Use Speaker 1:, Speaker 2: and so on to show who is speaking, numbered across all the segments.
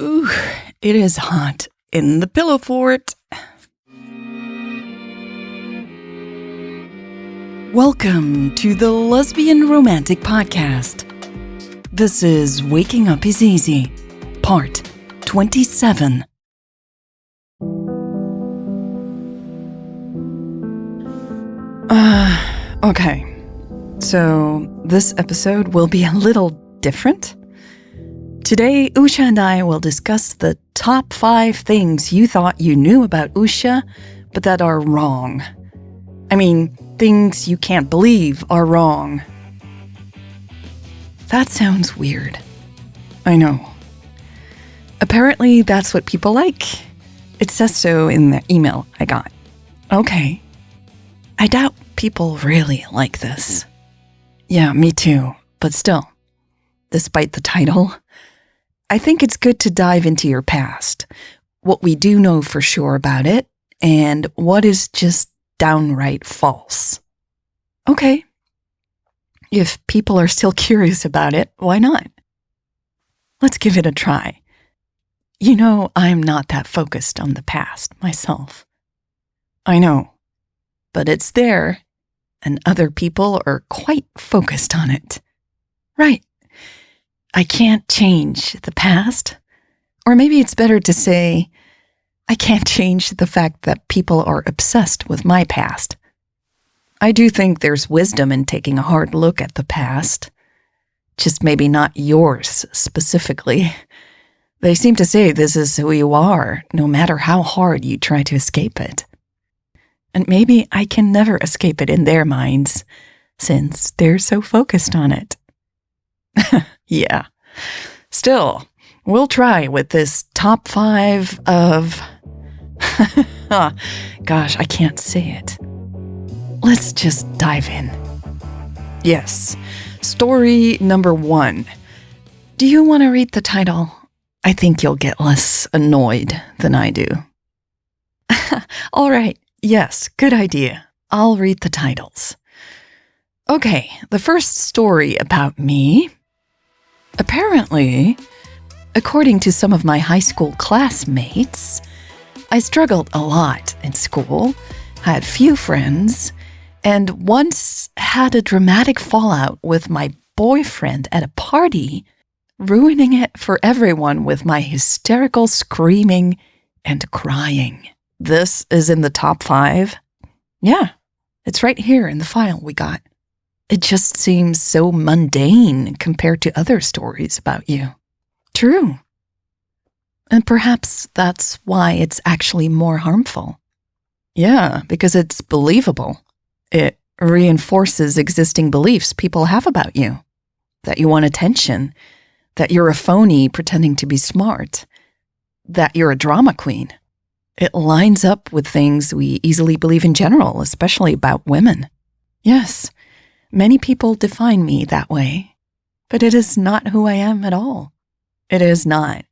Speaker 1: Ooh, it is hot in the pillow fort. Welcome to the Lesbian Romantic Podcast. This is Waking Up is Easy, Part 27. Okay. So, this episode will be a little different. Today, Usha and I will discuss the top 5 things you thought you knew about Usha, but that are wrong. I mean, things you can't believe are wrong. That sounds weird. I know. Apparently, that's what people like. It says so in the email I got. Okay. I doubt people really like this. Yeah, me too. But still, despite the title, I think it's good to dive into your past, what we do know for sure about it, and what is just downright false. Okay. If people are still curious about it, why not? Let's give it a try. You know, I'm not that focused on the past myself. I know, but it's there, and other people are quite focused on it. Right. I can't change the past. Or maybe it's better to say, I can't change the fact that people are obsessed with my past. I do think there's wisdom in taking a hard look at the past. Just maybe not yours specifically. They seem to say this is who you are, no matter how hard you try to escape it. And maybe I can never escape it in their minds, since they're so focused on it. Yeah. Still, we'll try with this top 5 of... Gosh, I can't say it. Let's just dive in. Yes. Story number 1. Do you want to read the title? I think you'll get less annoyed than I do. All right. Yes, good idea. I'll read the titles. Okay, the first story about me. Apparently, according to some of my high school classmates, I struggled a lot in school, had few friends, and once had a dramatic fallout with my boyfriend at a party, ruining it for everyone with my hysterical screaming and crying. This is in the top 5? Yeah, it's right here in the file we got. It just seems so mundane compared to other stories about you. True. And perhaps that's why it's actually more harmful. Yeah, because it's believable. It reinforces existing beliefs people have about you. That you want attention. That you're a phony pretending to be smart. That you're a drama queen. It lines up with things we easily believe in general, especially about women. Yes. Many people define me that way, but it is not who I am at all. It is not.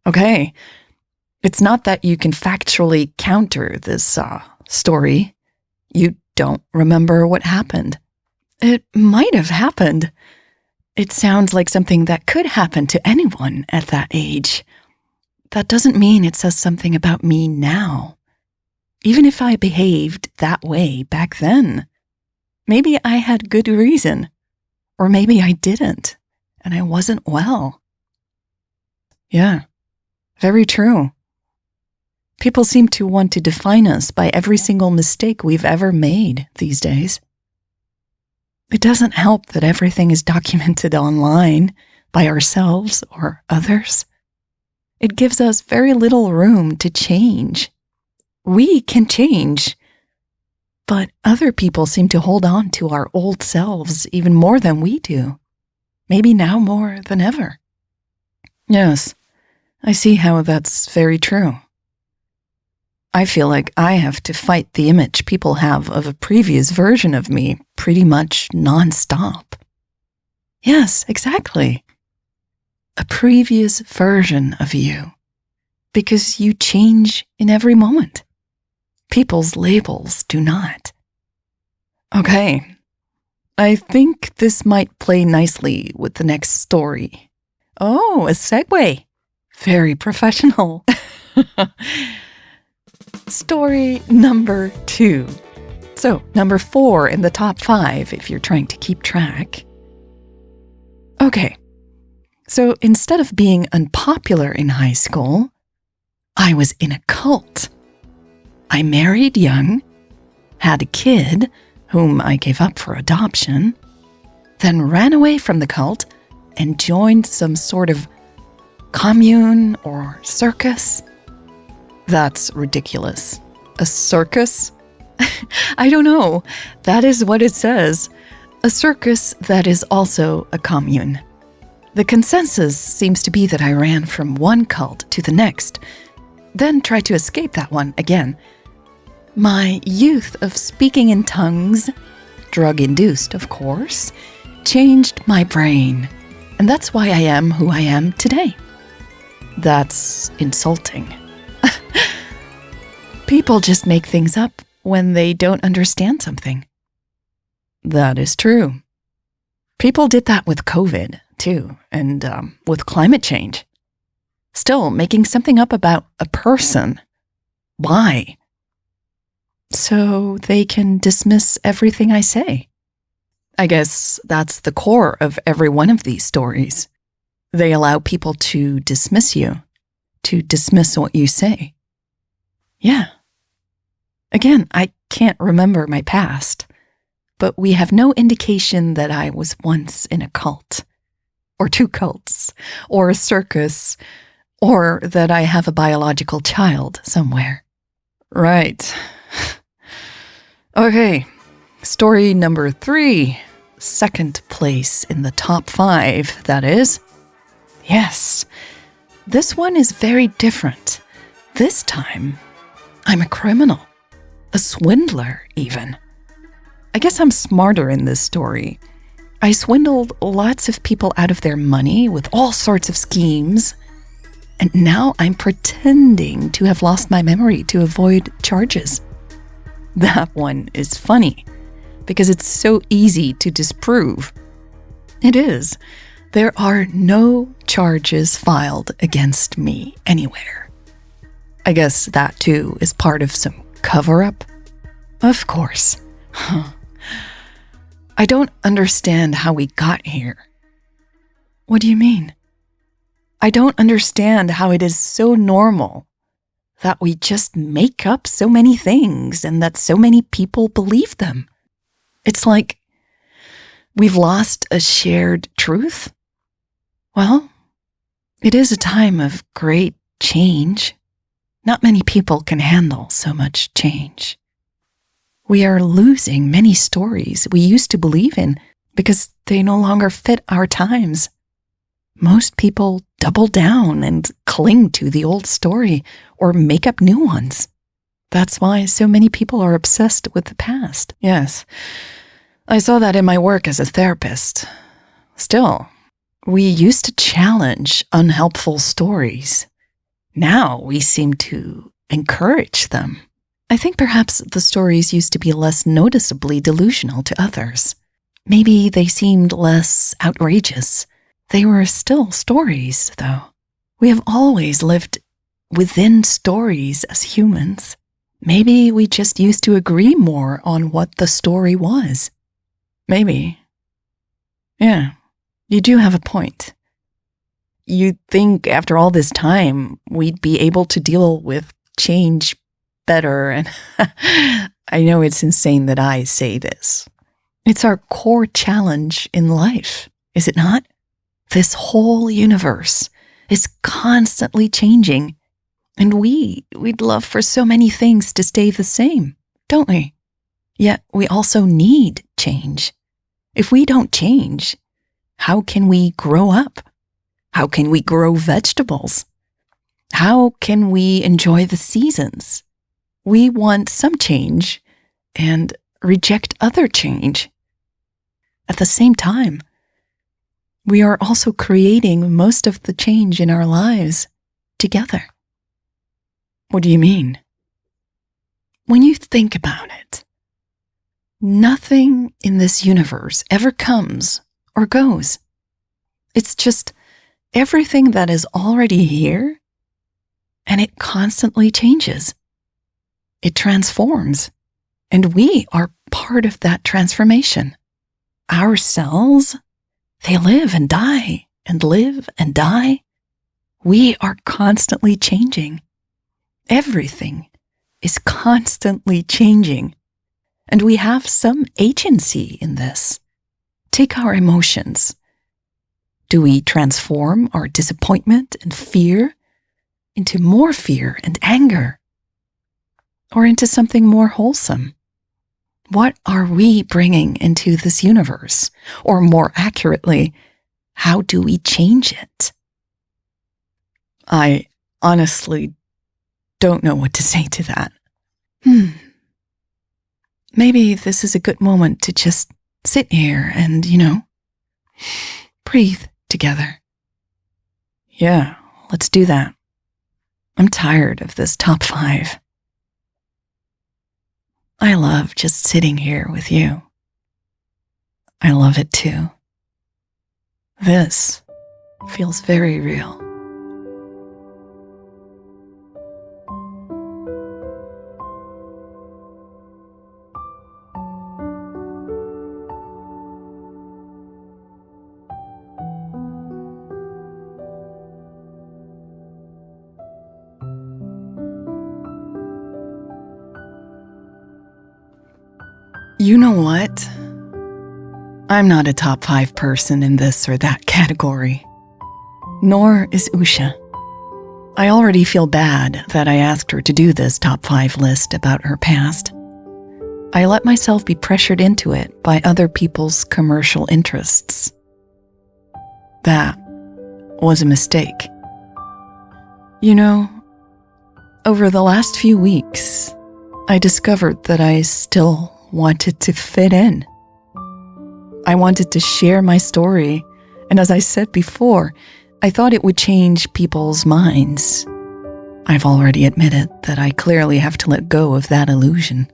Speaker 1: Okay, it's not that you can factually counter this story. You don't remember what happened. It might have happened. It sounds like something that could happen to anyone at that age. That doesn't mean it says something about me now. Even if I behaved that way back then. Maybe I had good reason, or maybe I didn't, and I wasn't well. Yeah, very true. People seem to want to define us by every single mistake we've ever made these days. It doesn't help that everything is documented online by ourselves or others. It gives us very little room to change. We can change. But other people seem to hold on to our old selves even more than we do. Maybe now more than ever. Yes, I see how that's very true. I feel like I have to fight the image people have of a previous version of me pretty much nonstop. Yes, exactly. A previous version of you. Because you change in every moment. People's labels do not. Okay, I think this might play nicely with the next story. Oh, a segue. Very professional. Story number 2. So, number 4 in the top 5 if you're trying to keep track. Okay, so instead of being unpopular in high school, I was in a cult. I married young, had a kid whom I gave up for adoption, then ran away from the cult and joined some sort of commune or circus. That's ridiculous. A circus? I don't know. That is what it says. A circus that is also a commune. The consensus seems to be that I ran from one cult to the next, then tried to escape that one again. My youth of speaking in tongues, drug-induced of course, changed my brain, and that's why I am who I am today. That's insulting. People just make things up when they don't understand something. That is true. People did that with COVID, too, and with climate change. Still, making something up about a person. Why? So they can dismiss everything I say. I guess that's the core of every one of these stories. They allow people to dismiss you, to dismiss what you say. Yeah. Again, I can't remember my past, but we have no indication that I was once in a cult, or 2 cults, or a circus, or that I have a biological child somewhere. Right. Okay, story number 3, second place in the top 5, that is. Yes, this one is very different. This time, I'm a criminal. A swindler, even. I guess I'm smarter in this story. I swindled lots of people out of their money with all sorts of schemes, and now I'm pretending to have lost my memory to avoid charges. That one is funny, because it's so easy to disprove. It is. There are no charges filed against me anywhere. I guess that, too, is part of some cover-up? Of course. I don't understand how we got here. What do you mean? I don't understand how it is so normal that we just make up so many things and that so many people believe them. It's like we've lost a shared truth. Well, it is a time of great change. Not many people can handle so much change. We are losing many stories we used to believe in because they no longer fit our times. Most people double down and cling to the old story or make up new ones. That's why so many people are obsessed with the past. Yes, I saw that in my work as a therapist. Still, we used to challenge unhelpful stories. Now we seem to encourage them. I think perhaps the stories used to be less noticeably delusional to others. Maybe they seemed less outrageous. They were still stories, though. We have always lived within stories as humans. Maybe we just used to agree more on what the story was. Maybe. Yeah, you do have a point. You'd think after all this time, we'd be able to deal with change better, and I know it's insane that I say this. It's our core challenge in life, is it not? This whole universe is constantly changing, and we'd love for so many things to stay the same, don't we? Yet we also need change. If we don't change, how can we grow up? How can we grow vegetables? How can we enjoy the seasons? We want some change and reject other change. At the same time, we are also creating most of the change in our lives together. What do you mean? When you think about it, nothing in this universe ever comes or goes. It's just everything that is already here, and it constantly changes. It transforms, and we are part of that transformation. Our cells, they live and die and live and die. We are constantly changing. Everything is constantly changing, and we have some agency in this. Take our emotions. Do we transform our disappointment and fear into more fear and anger, or into something more wholesome? What are we bringing into this universe? Or more accurately, how do we change it? I honestly don't know what to say to that. Maybe this is a good moment to just sit here and, breathe together. Yeah, let's do that. I'm tired of this top 5. I love just sitting here with you. I love it too. This feels very real. You know what? I'm not a top 5 person in this or that category. Nor is Usha. I already feel bad that I asked her to do this top 5 list about her past. I let myself be pressured into it by other people's commercial interests. That was a mistake. Over the last few weeks, I discovered that I still wanted to fit in. I wanted to share my story, and as I said before, I thought it would change people's minds. I've already admitted that I clearly have to let go of that illusion.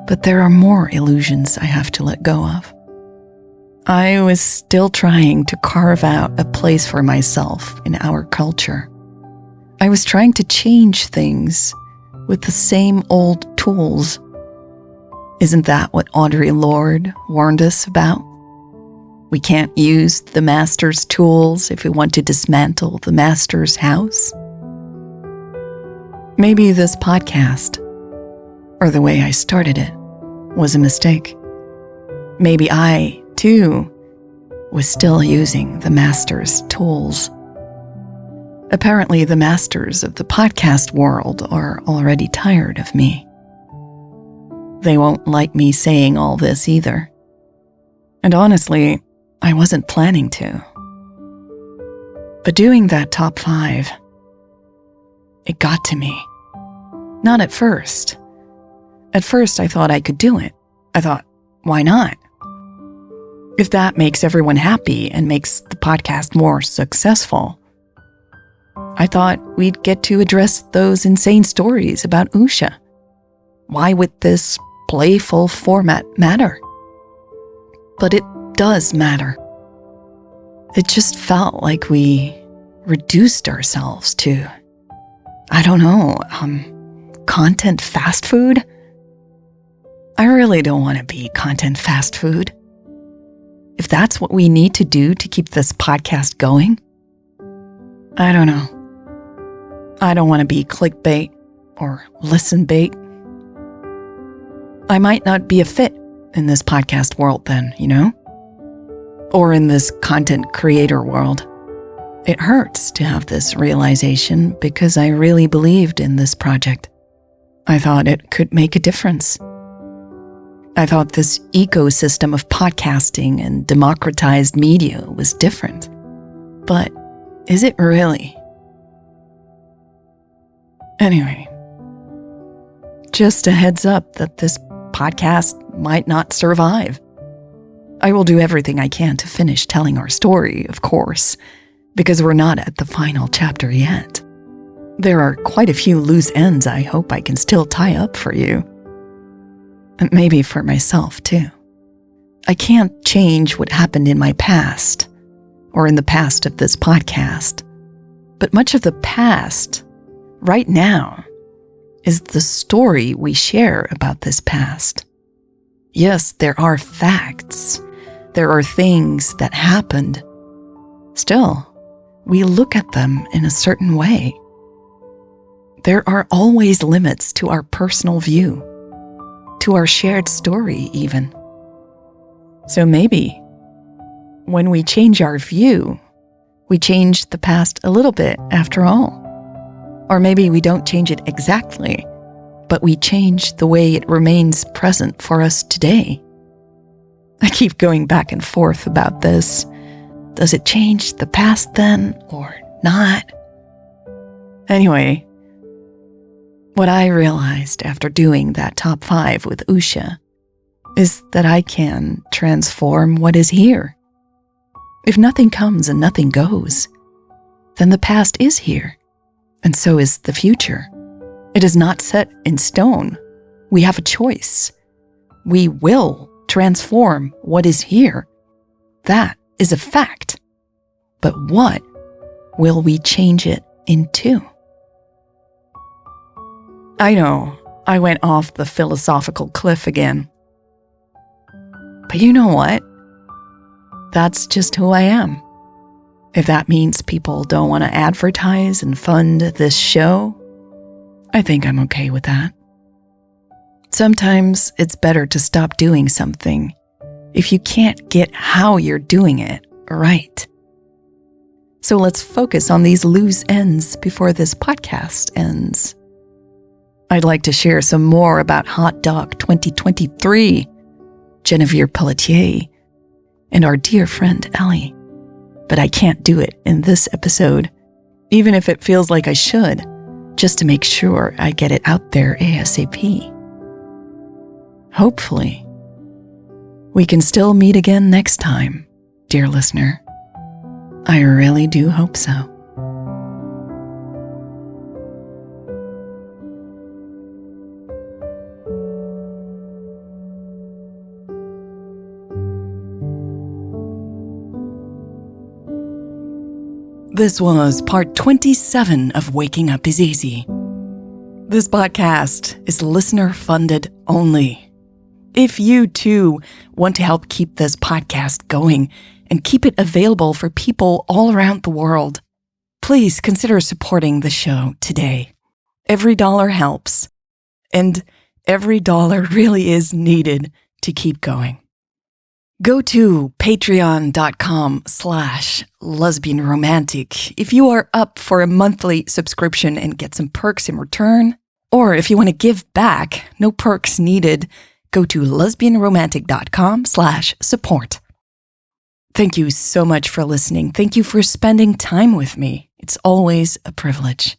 Speaker 1: But there are more illusions I have to let go of. I was still trying to carve out a place for myself in our culture. I was trying to change things with the same old tools. Isn't that what Audre Lorde warned us about? We can't use the master's tools if we want to dismantle the master's house. Maybe this podcast, or the way I started it, was a mistake. Maybe I, too, was still using the master's tools. Apparently, the masters of the podcast world are already tired of me. They won't like me saying all this either. And honestly, I wasn't planning to. But doing that top 5, it got to me. Not at first. At first, I thought I could do it. I thought, why not? If that makes everyone happy and makes the podcast more successful. I thought we'd get to address those insane stories about Usha. Why would this playful format matter? But it does matter. It just felt like we reduced ourselves to, content fast food? I really don't want to be content fast food. If that's what we need to do to keep this podcast going, I don't know. I don't want to be clickbait or listen bait. I might not be a fit in this podcast world then, Or in this content creator world. It hurts to have this realization because I really believed in this project. I thought it could make a difference. I thought this ecosystem of podcasting and democratized media was different. But is it really? Anyway, just a heads up that this podcast might not survive. I will do everything I can to finish telling our story, of course, because we're not at the final chapter yet. There are quite a few loose ends I hope I can still tie up for you. And maybe for myself, too. I can't change what happened in my past, or in the past of this podcast. But much of the past, right now, is the story we share about this past. Yes, there are facts. There are things that happened. Still, we look at them in a certain way. There are always limits to our personal view, to our shared story even. So maybe, when we change our view, we change the past a little bit after all. Or maybe we don't change it exactly, but we change the way it remains present for us today. I keep going back and forth about this. Does it change the past then, or not? Anyway, what I realized after doing that top 5 with Usha is that I can transform what is here. If nothing comes and nothing goes, then the past is here, and so is the future. It is not set in stone. We have a choice. We will transform what is here. That is a fact. But what will we change it into? I know, I went off the philosophical cliff again. But you know what? That's just who I am. If that means people don't want to advertise and fund this show, I think I'm okay with that. Sometimes it's better to stop doing something if you can't get how you're doing it right. So let's focus on these loose ends before this podcast ends. I'd like to share some more about Hot Dog 2023, Genevieve Pelletier, and our dear friend Ellie. But I can't do it in this episode, even if it feels like I should, just to make sure I get it out there ASAP. Hopefully, we can still meet again next time, dear listener. I really do hope so. This was part 27 of Waking Up is Easy. This podcast is listener-funded only. If you, too, want to help keep this podcast going and keep it available for people all around the world, please consider supporting the show today. Every dollar helps, and every dollar really is needed to keep going. Go to patreon.com/lesbianromantic if you are up for a monthly subscription and get some perks in return. Or if you want to give back, no perks needed, go to lesbianromantic.com/support. Thank you so much for listening. Thank you for spending time with me. It's always a privilege.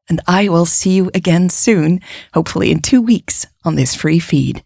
Speaker 1: And I will see you again soon, hopefully in 2 weeks on this free feed.